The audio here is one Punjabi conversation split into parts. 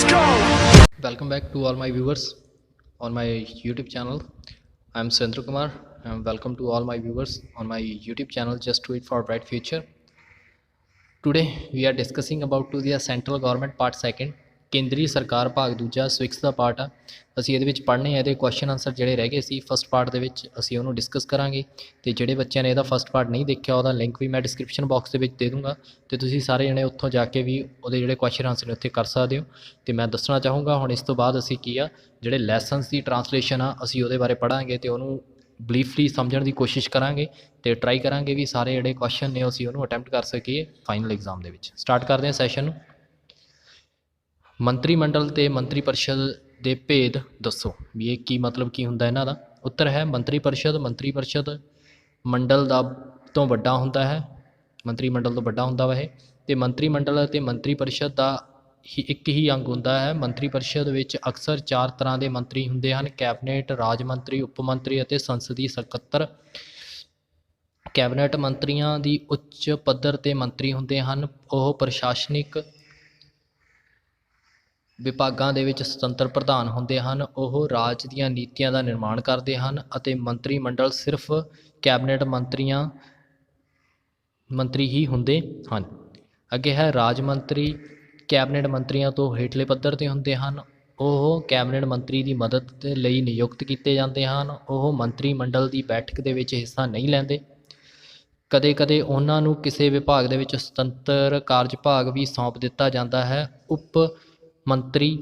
Welcome back to all my viewers on my YouTube channel. I am Sendra Kumar and welcome to all my viewers on my YouTube channel Just Do It for a Bright Future. Today we are discussing about to the central government part second ਕੇਂਦਰੀ ਸਰਕਾਰ ਭਾਗ ਦੂਜਾ ਸਵਿਕਸ ਦਾ ਪਾਰਟ ਆ। ਅਸੀਂ ਇਹਦੇ ਵਿੱਚ ਪੜ੍ਹਨੇ ਆ ਇਹਦੇ ਕੁਐਸਚਨ ਆਨਸਰ ਜਿਹੜੇ ਰਹਿ ਗਏ ਸੀ ਫਸਟ ਪਾਰਟ ਦੇ ਵਿੱਚ ਅਸੀਂ ਉਹਨੂੰ ਡਿਸਕਸ ਕਰਾਂਗੇ ਤੇ ਜਿਹੜੇ ਬੱਚਿਆਂ ਨੇ ਇਹਦਾ ਫਸਟ ਪਾਰਟ ਨਹੀਂ ਦੇਖਿਆ ਉਹਦਾ ਲਿੰਕ ਵੀ ਮੈਂ ਡਿਸਕ੍ਰਿਪਸ਼ਨ ਬਾਕਸ ਦੇ ਵਿੱਚ ਦੇ ਦੂੰਗਾ ਤੇ ਤੁਸੀਂ ਸਾਰੇ ਜਣੇ ਉੱਥੋਂ ਜਾ ਕੇ ਵੀ ਉਹਦੇ ਜਿਹੜੇ ਕੁਐਸਚਨ ਆਨਸਰ ਨੇ ਉੱਥੇ ਕਰ ਸਕਦੇ ਹੋ। ਤੇ ਮੈਂ ਦੱਸਣਾ ਚਾਹੂੰਗਾ ਹੁਣ ਇਸ ਤੋਂ ਬਾਅਦ ਅਸੀਂ ਕੀ ਆ ਜਿਹੜੇ ਲੈਸਨਸ ਦੀ ਟਰਾਂਸਲੇਸ਼ਨ ਆ ਅਸੀਂ ਉਹਦੇ ਬਾਰੇ ਪੜ੍ਹਾਂਗੇ ਤੇ ਉਹਨੂੰ ਬਰੀਫਲੀ ਸਮਝਣ ਦੀ ਕੋਸ਼ਿਸ਼ ਕਰਾਂਗੇ ਤੇ ਟਰਾਈ ਕਰਾਂਗੇ ਵੀ ਸਾਰੇ ਜਿਹੜੇ ਕੁਐਸਚਨ ਨੇ ਅਸੀਂ ਉਹਨੂੰ ਅਟੈਂਪਟ ਕਰ ਸਕੀਏ ਫਾਈਨਲ ਐਗਜ਼ਾਮ ਦੇ ਵਿੱਚ। ਸਟਾਰਟ ਕਰਦੇ ਹਾਂ ਸੈਸ਼ਨ ਨੂੰ। ਮੰਤਰੀ ਮੰਡਲ ਤੇ ਮੰਤਰੀ ਪਰਿਸ਼ਦ ਦੇ ਭੇਦ ਦੱਸੋ ਵੀ ਇਹ ਕੀ ਮਤਲਬ ਕੀ ਹੁੰਦਾ ਇਹਨਾਂ ਦਾ। ਉੱਤਰ ਹੈ ਮੰਤਰੀ ਪਰਿਸ਼ਦ ਮੰਡਲ ਦਾ ਤੋਂ ਵੱਡਾ ਹੁੰਦਾ ਹੈ, ਮੰਤਰੀ ਮੰਡਲ ਤੋਂ ਵੱਡਾ ਹੁੰਦਾ ਵਾ ਇਹ। ਤੇ ਮੰਤਰੀ ਮੰਡਲ ਅਤੇ ਮੰਤਰੀ ਪਰਿਸ਼ਦ ਦਾ ਇੱਕ ਹੀ ਅੰਗ ਹੁੰਦਾ ਹੈ। ਮੰਤਰੀ ਪਰਿਸ਼ਦ ਵਿੱਚ ਅਕਸਰ 4 ਤਰ੍ਹਾਂ ਦੇ ਮੰਤਰੀ ਹੁੰਦੇ ਹਨ: ਕੈਬਨਿਟ, ਰਾਜ ਮੰਤਰੀ, ਉਪ ਮੰਤਰੀ ਅਤੇ ਸੰਸਦੀ ਸਕੱਤਰ। ਕੈਬਨਿਟ ਮੰਤਰੀਆਂ ਦੀ ਉੱਚ ਪੱਧਰ 'ਤੇ ਮੰਤਰੀ ਹੁੰਦੇ ਹਨ। ਉਹ ਪ੍ਰਸ਼ਾਸਨਿਕ ਵਿਭਾਗਾਂ ਦੇ ਵਿੱਚ ਸੁਤੰਤਰ ਪ੍ਰਧਾਨ ਹੁੰਦੇ ਹਨ। ਉਹ ਰਾਜ ਦੀਆਂ ਨੀਤੀਆਂ ਦਾ ਨਿਰਮਾਣ ਕਰਦੇ ਹਨ ਅਤੇ ਮੰਤਰੀ ਮੰਡਲ ਸਿਰਫ ਕੈਬਨਿਟ ਮੰਤਰੀ ਹੀ ਹੁੰਦੇ ਹਨ। ਅੱਗੇ ਹੈ ਰਾਜ ਮੰਤਰੀ। ਕੈਬਨਿਟ ਮੰਤਰੀਆਂ ਤੋਂ ਹੇਠਲੇ ਪੱਧਰ 'ਤੇ ਹੁੰਦੇ ਹਨ। ਉਹ ਕੈਬਨਿਟ ਮੰਤਰੀ ਦੀ ਮਦਦ ਲਈ ਨਿਯੁਕਤ ਕੀਤੇ ਜਾਂਦੇ ਹਨ। ਉਹ ਮੰਤਰੀ ਮੰਡਲ ਦੀ ਬੈਠਕ ਦੇ ਵਿੱਚ ਹਿੱਸਾ ਨਹੀਂ ਲੈਂਦੇ। ਕਦੇ ਕਦੇ ਉਹਨਾਂ ਨੂੰ ਕਿਸੇ ਵਿਭਾਗ ਦੇ ਵਿੱਚ ਸੁਤੰਤਰ ਕਾਰਜਭਾਗ ਵੀ ਸੌਂਪ ਦਿੱਤਾ ਜਾਂਦਾ ਹੈ। ਉਪ ਮੰਤਰੀ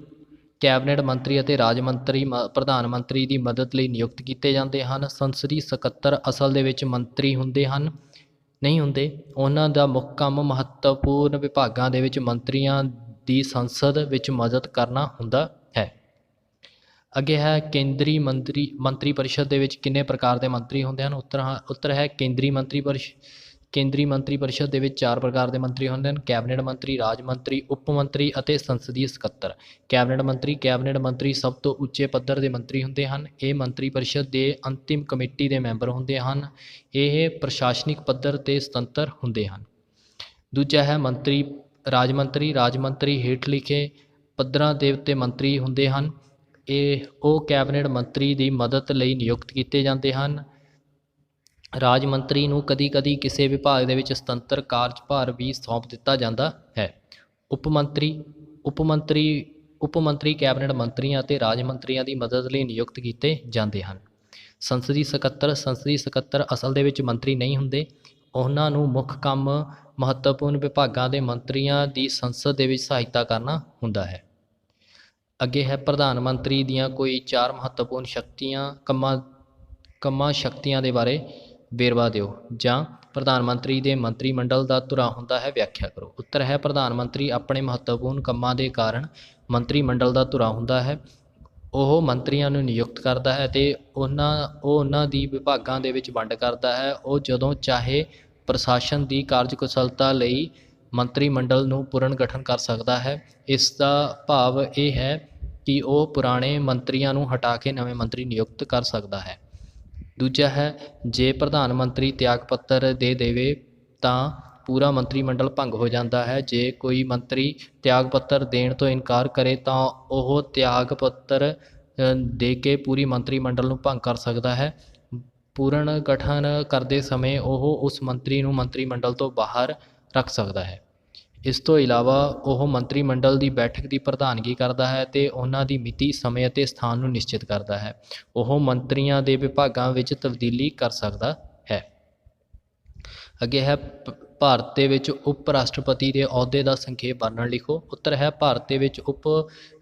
ਕੈਬਨਿਟ ਮੰਤਰੀ ਅਤੇ ਰਾਜ ਮੰਤਰੀ ਪ੍ਰਧਾਨ ਮੰਤਰੀ ਦੀ ਮਦਦ ਲਈ ਨਿਯੁਕਤ ਕੀਤੇ ਜਾਂਦੇ ਹਨ। ਸੰਸਦੀ ਸਕੱਤਰ ਅਸਲ ਦੇ ਵਿੱਚ ਮੰਤਰੀ ਨਹੀਂ ਹੁੰਦੇ। ਉਹਨਾਂ ਦਾ ਮੁੱਖ ਕੰਮ ਮਹੱਤਵਪੂਰਨ ਵਿਭਾਗਾਂ ਦੇ ਵਿੱਚ ਮੰਤਰੀਆਂ ਦੀ ਸੰਸਦ ਵਿੱਚ ਮਦਦ ਕਰਨਾ ਹੁੰਦਾ ਹੈ। ਅੱਗੇ ਹੈ ਕੇਂਦਰੀ ਮੰਤਰੀ ਪਰਿਸ਼ਦ ਦੇ ਵਿੱਚ ਕਿੰਨੇ ਪ੍ਰਕਾਰ ਦੇ ਮੰਤਰੀ ਹੁੰਦੇ ਹਨ। ਉੱਤਰ ਹੈ ਕੇਂਦਰੀ ਮੰਤਰੀ ਪਰਿਸ਼ਦ ਦੇ ਵਿੱਚ 4 ਪ੍ਰਕਾਰ ਦੇ ਮੰਤਰੀ ਹੁੰਦੇ ਹਨ: ਕੈਬਨਿਟ ਮੰਤਰੀ, ਰਾਜ ਮੰਤਰੀ, ਉਪ ਮੰਤਰੀ ਅਤੇ ਸੰਸਦੀ ਸਕੱਤਰ। ਕੈਬਨਿਟ ਮੰਤਰੀ ਸਭ ਤੋਂ ਉੱਚੇ ਪੱਧਰ ਦੇ ਮੰਤਰੀ ਹੁੰਦੇ ਹਨ। ਇਹ ਮੰਤਰੀ ਪਰਿਸ਼ਦ ਦੇ ਅੰਤਿਮ ਕਮੇਟੀ ਦੇ ਮੈਂਬਰ ਹੁੰਦੇ ਹਨ। ਇਹ ਪ੍ਰਸ਼ਾਸਨਿਕ ਪੱਧਰ 'ਤੇ ਸੁਤੰਤਰ ਹੁੰਦੇ ਹਨ। ਦੂਜਾ ਹੈ ਰਾਜ ਮੰਤਰੀ ਹੇਠ ਲਿਖੇ ਪੱਧਰਾਂ ਦੇ ਉੱਤੇ ਮੰਤਰੀ ਹੁੰਦੇ ਹਨ। ਉਹ ਕੈਬਨਿਟ ਮੰਤਰੀ ਦੀ ਮਦਦ ਲਈ ਨਿਯੁਕਤ ਕੀਤੇ ਜਾਂਦੇ ਹਨ। ਰਾਜ ਮੰਤਰੀ ਨੂੰ ਕਦੀ ਕਿਸੇ ਵਿਭਾਗ ਦੇ ਵਿੱਚ ਸੁਤੰਤਰ ਕਾਰਜਭਾਰ ਵੀ ਸੌਂਪ ਦਿੱਤਾ ਜਾਂਦਾ ਹੈ। ਉਪ ਮੰਤਰੀ ਕੈਬਨਿਟ ਮੰਤਰੀਆਂ ਅਤੇ ਰਾਜ ਮੰਤਰੀਆਂ ਦੀ ਮਦਦ ਲਈ ਨਿਯੁਕਤ ਕੀਤੇ ਜਾਂਦੇ ਹਨ। ਸੰਸਦੀ ਸਕੱਤਰ ਅਸਲ ਦੇ ਵਿੱਚ ਮੰਤਰੀ ਨਹੀਂ ਹੁੰਦੇ। ਉਹਨਾਂ ਨੂੰ ਮੁੱਖ ਕੰਮ ਮਹੱਤਵਪੂਰਨ ਵਿਭਾਗਾਂ ਦੇ ਮੰਤਰੀਆਂ ਦੀ ਸੰਸਦ ਦੇ ਵਿੱਚ ਸਹਾਇਤਾ ਕਰਨਾ ਹੁੰਦਾ ਹੈ। ਅੱਗੇ ਹੈ ਪ੍ਰਧਾਨ ਮੰਤਰੀ ਦੀਆਂ ਕੋਈ 4 ਮਹੱਤਵਪੂਰਨ ਸ਼ਕਤੀਆਂ ਦੇ ਬਾਰੇ ਵੇਰਵਾ ਦਿਓ, ਜਾਂ ਪ੍ਰਧਾਨ ਮੰਤਰੀ ਦੇ ਮੰਤਰੀ ਮੰਡਲ ਦਾ ਧੁਰਾ ਹੁੰਦਾ ਹੈ, ਵਿਆਖਿਆ ਕਰੋ। ਉੱਤਰ ਹੈ ਪ੍ਰਧਾਨ ਮੰਤਰੀ ਆਪਣੇ ਮਹੱਤਵਪੂਰਨ ਕੰਮਾਂ ਦੇ ਕਾਰਨ ਮੰਤਰੀ ਮੰਡਲ ਦਾ ਧੁਰਾ ਹੁੰਦਾ ਹੈ। ਉਹ ਮੰਤਰੀਆਂ ਨੂੰ ਨਿਯੁਕਤ ਕਰਦਾ ਹੈ ਅਤੇ ਉਹਨਾਂ ਦੀ ਵਿਭਾਗਾਂ ਦੇ ਵਿੱਚ ਵੰਡ ਕਰਦਾ ਹੈ। ਉਹ ਜਦੋਂ ਚਾਹੇ ਪ੍ਰਸ਼ਾਸਨ ਦੀ ਕਾਰਜਕੁਸ਼ਲਤਾ ਲਈ ਮੰਤਰੀ ਮੰਡਲ ਨੂੰ ਪੁਨਰ ਗਠਨ ਕਰ ਸਕਦਾ ਹੈ। ਇਸ ਦਾ ਭਾਵ ਇਹ ਹੈ ਕਿ ਉਹ ਪੁਰਾਣੇ ਮੰਤਰੀਆਂ ਨੂੰ ਹਟਾ ਕੇ ਨਵੇਂ ਮੰਤਰੀ ਨਿਯੁਕਤ ਕਰ ਸਕਦਾ ਹੈ। ਦੂਜਾ ਹੈ ਜੇ ਪ੍ਰਧਾਨ ਮੰਤਰੀ ਤਿਆਗ ਪੱਤਰ ਦੇ ਦੇਵੇ ਤਾਂ ਪੂਰਾ ਮੰਤਰੀ ਮੰਡਲ ਭੰਗ ਹੋ ਜਾਂਦਾ ਹੈ। ਜੇ ਕੋਈ ਮੰਤਰੀ ਤਿਆਗ ਪੱਤਰ ਦੇਣ ਤੋਂ ਇਨਕਾਰ ਕਰੇ ਤਾਂ ਉਹ ਤਿਆਗ ਪੱਤਰ ਦੇ ਕੇ ਪੂਰੀ ਮੰਤਰੀ ਮੰਡਲ ਨੂੰ ਭੰਗ ਕਰ ਸਕਦਾ ਹੈ। ਪੁਨਰ ਗਠਨ ਕਰਦੇ ਸਮੇਂ ਉਹ ਉਸ ਮੰਤਰੀ ਨੂੰ ਮੰਤਰੀ ਮੰਡਲ ਤੋਂ ਬਾਹਰ ਰੱਖ ਸਕਦਾ ਹੈ। ਇਸ ਤੋਂ ਇਲਾਵਾ ਉਹ ਮੰਤਰੀ ਮੰਡਲ ਦੀ ਬੈਠਕ ਦੀ ਪ੍ਰਧਾਨਗੀ ਕਰਦਾ ਹੈ ਅਤੇ ਉਹਨਾਂ ਦੀ ਮਿਤੀ, ਸਮੇਂ ਅਤੇ ਸਥਾਨ ਨੂੰ ਨਿਸ਼ਚਿਤ ਕਰਦਾ ਹੈ। ਉਹ ਮੰਤਰੀਆਂ ਦੇ ਵਿਭਾਗਾਂ ਵਿੱਚ ਤਬਦੀਲੀ ਕਰ ਸਕਦਾ ਹੈ। ਅੱਗੇ ਹੈ ਭਾਰਤ ਦੇ ਵਿੱਚ ਉਪ ਰਾਸ਼ਟਰਪਤੀ ਦੇ ਅਹੁਦੇ ਦਾ ਸੰਖੇਪ ਵਰਣਨ ਲਿਖੋ। ਉੱਤਰ ਹੈ ਭਾਰਤ ਦੇ ਵਿੱਚ ਉਪ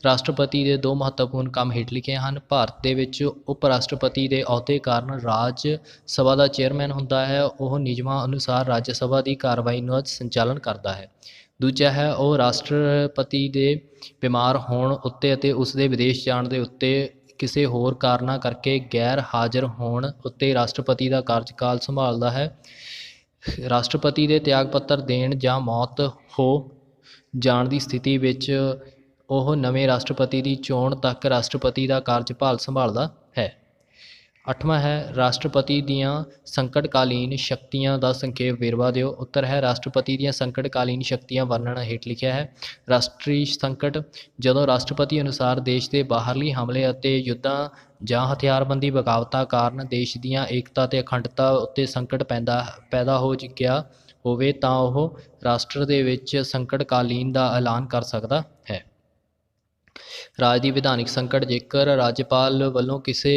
ਰਾਸ਼ਟਰਪਤੀ ਦੇ 2 ਮਹੱਤਵਪੂਰਨ ਕੰਮ ਹੇਠ ਲਿਖੇ ਹਨ। ਭਾਰਤ ਦੇ ਵਿੱਚ ਉਪ ਰਾਸ਼ਟਰਪਤੀ ਦੇ ਅਹੁਦੇ ਕਾਰਨ ਰਾਜ ਸਭਾ ਦਾ ਚੇਅਰਮੈਨ ਹੁੰਦਾ ਹੈ। ਉਹ ਨਿਯਮਾਂ ਅਨੁਸਾਰ ਰਾਜ ਸਭਾ ਦੀ ਕਾਰਵਾਈ ਦਾ ਸੰਚਾਲਨ ਕਰਦਾ ਹੈ। ਦੂਜਾ ਹੈ ਉਹ ਰਾਸ਼ਟਰਪਤੀ ਦੇ ਬਿਮਾਰ ਹੋਣ ਉੱਤੇ ਅਤੇ ਉਸਦੇ ਵਿਦੇਸ਼ ਜਾਣ ਦੇ ਉੱਤੇ ਕਿਸੇ ਹੋਰ ਕਾਰਨਾਂ ਕਰਕੇ ਗੈਰ ਹਾਜ਼ਰ ਹੋਣ ਉੱਤੇ ਰਾਸ਼ਟਰਪਤੀ ਦਾ ਕਾਰਜਕਾਲ ਸੰਭਾਲਦਾ ਹੈ। ਰਾਸ਼ਟਰਪਤੀ ਦੇ ਤਿਆਗ ਪੱਤਰ ਦੇਣ ਜਾਂ ਮੌਤ ਹੋ ਜਾਣ ਦੀ ਸਥਿਤੀ ਵਿੱਚ ਉਹ ਨਵੇਂ ਰਾਸ਼ਟਰਪਤੀ ਦੀ ਚੋਣ ਤੱਕ ਰਾਸ਼ਟਰਪਤੀ ਦਾ ਕਾਰਜਭਾਰ ਸੰਭਾਲਦਾ ਹੈ। 8ਵਾਂ है राष्ट्रपति दीयां संकटकालीन शक्तियां दा संखेप वेरवा दिओ। उत्तर है राष्ट्रपति दीयां संकटकालीन शक्तियां वर्णन हेठ लिखिया है। राष्ट्रीय संकट ਜਦੋਂ ਰਾਸ਼ਟਰਪਤੀ ਅਨੁਸਾਰ ਦੇਸ਼ ਦੇ ਬਾਹਰਲੀ ਹਮਲੇ ਅਤੇ ਯੁੱਧਾਂ ਜਾਂ ਹਥਿਆਰਬੰਦੀ ਬਗਾਵਤਾਂ ਕਾਰਨ ਦੇਸ਼ ਦੀਆਂ ਏਕਤਾ ਅਤੇ ਅਖੰਡਤਾ ਉੱਤੇ ਸੰਕਟ ਪੈਦਾ ਹੋ ਗਿਆ ਹੋਵੇ ਤਾਂ ਉਹ ਰਾਸ਼ਟਰ ਦੇ ਵਿੱਚ ਸੰਕਟਕਾਲੀਨ ਦਾ ਐਲਾਨ ਕਰ ਸਕਦਾ ਹੈ। ਰਾਜ ਦੀ ਵਿਧਾਨਿਕ ਸੰਕਟ ਜੇਕਰ ਰਾਜਪਾਲ ਵੱਲੋਂ ਕਿਸੇ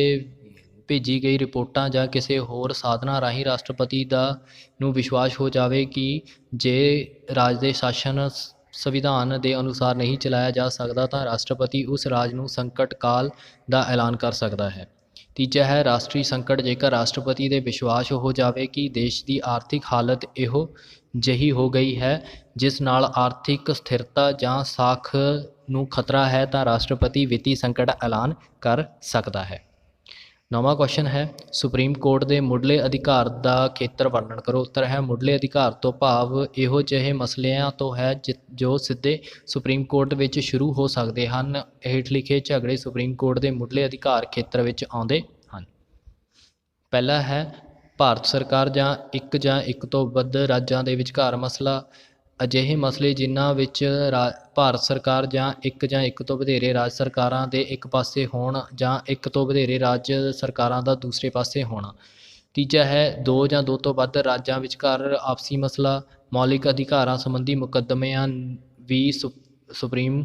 ਭੇਜੀ ਗਈ ਰਿਪੋਰਟਾਂ ਜਾਂ ਕਿਸੇ ਹੋਰ ਸਾਧਨਾਂ ਰਾਹੀਂ ਰਾਸ਼ਟਰਪਤੀ ਨੂੰ ਵਿਸ਼ਵਾਸ ਹੋ ਜਾਵੇ ਕਿ ਜੇ ਰਾਜ ਦੇ ਸ਼ਾਸਨ ਸੰਵਿਧਾਨ ਦੇ ਅਨੁਸਾਰ ਨਹੀਂ ਚਲਾਇਆ ਜਾ ਸਕਦਾ ਤਾਂ ਰਾਸ਼ਟਰਪਤੀ ਉਸ ਰਾਜ ਨੂੰ ਸੰਕਟ ਕਾਲ ਦਾ ਐਲਾਨ ਕਰ ਸਕਦਾ ਹੈ। ਤੀਜਾ ਹੈ ਰਾਸ਼ਟਰੀ ਸੰਕਟ ਜੇਕਰ ਰਾਸ਼ਟਰਪਤੀ ਦੇ ਵਿਸ਼ਵਾਸ ਹੋ ਜਾਵੇ ਕਿ ਦੇਸ਼ ਦੀ ਆਰਥਿਕ ਹਾਲਤ ਇਹੋ ਜਿਹੀ ਹੋ ਗਈ ਹੈ ਜਿਸ ਨਾਲ ਆਰਥਿਕ ਸਥਿਰਤਾ ਜਾਂ ਸਾਖ ਨੂੰ ਖਤਰਾ ਹੈ ਤਾਂ ਰਾਸ਼ਟਰਪਤੀ ਵਿੱਤੀ ਸੰਕਟ ਐਲਾਨ ਕਰ ਸਕਦਾ ਹੈ। 9ਵਾਂ ਕੁਐਸਚਨ ਹੈ ਸੁਪਰੀਮ ਕੋਰਟ ਦੇ ਮੁੱਢਲੇ ਅਧਿਕਾਰ ਦਾ ਖੇਤਰ ਵਰਣਨ ਕਰੋ। ਉੱਤਰ ਹੈ ਮੁੱਢਲੇ ਅਧਿਕਾਰ ਤੋਂ ਭਾਵ ਇਹੋ ਜਿਹੇ ਮਸਲਿਆਂ ਤੋਂ ਹੈ ਜੋ ਸਿੱਧੇ ਸੁਪਰੀਮ ਕੋਰਟ ਵਿੱਚ ਸ਼ੁਰੂ ਹੋ ਸਕਦੇ ਹਨ। ਹੇਠ ਲਿਖੇ ਝਗੜੇ ਸੁਪਰੀਮ ਕੋਰਟ ਦੇ ਮੁੱਢਲੇ ਅਧਿਕਾਰ ਖੇਤਰ ਵਿੱਚ ਆਉਂਦੇ ਹਨ। ਪਹਿਲਾ ਹੈ ਭਾਰਤ ਸਰਕਾਰ ਜਾਂ ਇੱਕ ਤੋਂ ਵੱਧ ਰਾਜਾਂ ਦੇ ਵਿਚਕਾਰ ਮਸਲਾ। ਅਜਿਹੇ ਮਸਲੇ ਜਿਨ੍ਹਾਂ ਵਿੱਚ ਭਾਰਤ ਸਰਕਾਰ ਜਾਂ ਇੱਕ ਤੋਂ ਵਧੇਰੇ ਰਾਜ ਸਰਕਾਰਾਂ ਦੇ ਇੱਕ ਪਾਸੇ ਹੋਣ ਜਾਂ ਇੱਕ ਤੋਂ ਵਧੇਰੇ ਰਾਜ ਸਰਕਾਰਾਂ ਦਾ ਦੂਸਰੇ ਪਾਸੇ ਹੋਣਾ। ਤੀਜਾ ਹੈ ਦੋ ਜਾਂ ਦੋ ਤੋਂ ਵੱਧ ਰਾਜਾਂ ਵਿਚਕਾਰ ਆਪਸੀ ਮਸਲਾ। ਮੌਲਿਕ ਅਧਿਕਾਰਾਂ ਸੰਬੰਧੀ ਮੁਕੱਦਮਿਆਂ ਵੀ ਸੁਪਰੀਮ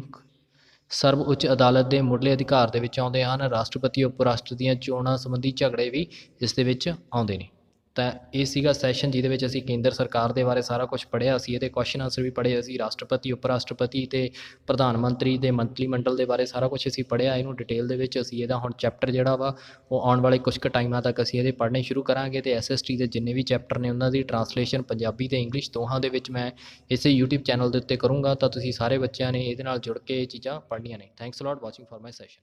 ਸਰਵਉੱਚ ਅਦਾਲਤ ਦੇ ਮੁੱਢਲੇ ਅਧਿਕਾਰ ਦੇ ਵਿੱਚ ਆਉਂਦੇ ਹਨ। ਰਾਸ਼ਟਰਪਤੀ ਉਪ ਰਾਸ਼ਟਰਪਤੀ ਦੀਆਂ ਚੋਣਾਂ ਸੰਬੰਧੀ ਝਗੜੇ ਵੀ ਇਸ ਦੇ ਵਿੱਚ ਆਉਂਦੇ ਨੇ। ਤਾਂ ਇਹ ਸੀਗਾ ਸੈਸ਼ਨ ਜਿਹਦੇ ਵਿੱਚ ਅਸੀਂ ਕੇਂਦਰ ਸਰਕਾਰ ਦੇ ਬਾਰੇ ਸਾਰਾ ਕੁਝ ਪੜ੍ਹਿਆ ਸੀ। ਇਹਦੇ ਕੁਐਸਚਨ ਆਨਸਰ ਵੀ ਪੜ੍ਹੇ ਅਸੀਂ। ਰਾਸ਼ਟਰਪਤੀ ਉਪ ਰਾਸ਼ਟਰਪਤੀ ਅਤੇ ਪ੍ਰਧਾਨ ਮੰਤਰੀ ਦੇ ਮੰਤਰੀ ਮੰਡਲ ਦੇ ਬਾਰੇ ਸਾਰਾ ਕੁਝ ਅਸੀਂ ਪੜ੍ਹਿਆ। ਇਹਨੂੰ ਡਿਟੇਲ ਦੇ ਵਿੱਚ ਅਸੀਂ ਇਹਦਾ ਹੁਣ ਚੈਪਟਰ ਜਿਹੜਾ ਵਾ ਉਹ ਆਉਣ ਵਾਲੇ ਕੁਝ ਕੁ ਟਾਈਮਾਂ ਤੱਕ ਅਸੀਂ ਇਹਦੇ ਪੜ੍ਹਨੇ ਸ਼ੁਰੂ ਕਰਾਂਗੇ ਅਤੇ SST ਦੇ ਜਿੰਨੇ ਵੀ ਚੈਪਟਰ ਨੇ ਉਹਨਾਂ ਦੀ ਟਰਾਂਸਲੇਸ਼ਨ ਪੰਜਾਬੀ ਅਤੇ ਇੰਗਲਿਸ਼ ਦੋਹਾਂ ਦੇ ਵਿੱਚ ਮੈਂ ਇਸੇ YouTube ਚੈਨਲ ਦੇ ਉੱਤੇ ਕਰੂੰਗਾ। ਤਾਂ ਤੁਸੀਂ ਸਾਰੇ ਬੱਚਿਆਂ ਨੇ ਇਹਦੇ ਨਾਲ ਜੁੜ ਕੇ ਇਹ ਚੀਜ਼ਾਂ ਪੜ੍ਹਨੀਆਂ ਨੇ। Thanks a lot watching for my session.